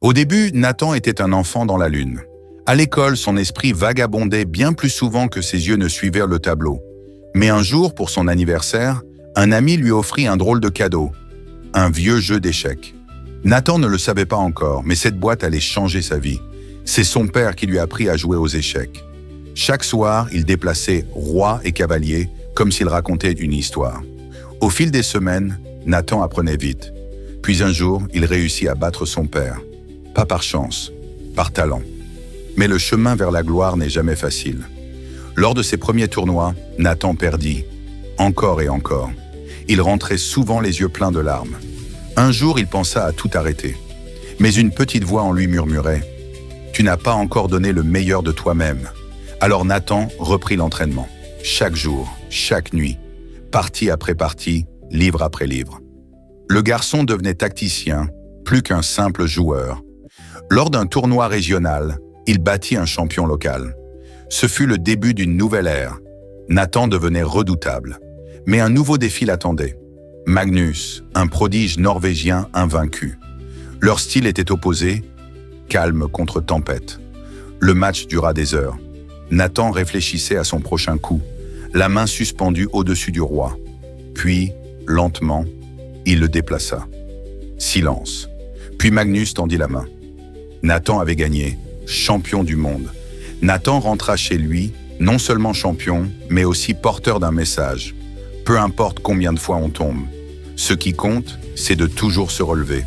Au début, Nathan était un enfant dans la lune. À l'école, son esprit vagabondait bien plus souvent que ses yeux ne suivaient le tableau. Mais un jour, pour son anniversaire, un ami lui offrit un drôle de cadeau, un vieux jeu d'échecs. Nathan ne le savait pas encore, mais cette boîte allait changer sa vie. C'est son père qui lui a appris à jouer aux échecs. Chaque soir, il déplaçait roi et cavalier comme s'il racontait une histoire. Au fil des semaines, Nathan apprenait vite. Puis un jour, il réussit à battre son père. Pas par chance, par talent. Mais le chemin vers la gloire n'est jamais facile. Lors de ses premiers tournois, Nathan perdit, encore et encore. Il rentrait souvent les yeux pleins de larmes. Un jour, il pensa à tout arrêter. Mais une petite voix en lui murmurait « Tu n'as pas encore donné le meilleur de toi-même ». Alors Nathan reprit l'entraînement. Chaque jour, chaque nuit, partie après partie, livre après livre. Le garçon devenait tacticien, plus qu'un simple joueur. Lors d'un tournoi régional, il battit un champion local. Ce fut le début d'une nouvelle ère. Nathan devenait redoutable. Mais un nouveau défi l'attendait. Magnus, un prodige norvégien invaincu. Leur style était opposé, calme contre tempête. Le match dura des heures. Nathan réfléchissait à son prochain coup, la main suspendue au-dessus du roi. Puis, lentement, il le déplaça. Silence. Puis Magnus tendit la main. Nathan avait gagné, champion du monde. Nathan rentra chez lui, non seulement champion, mais aussi porteur d'un message. Peu importe combien de fois on tombe, ce qui compte, c'est de toujours se relever.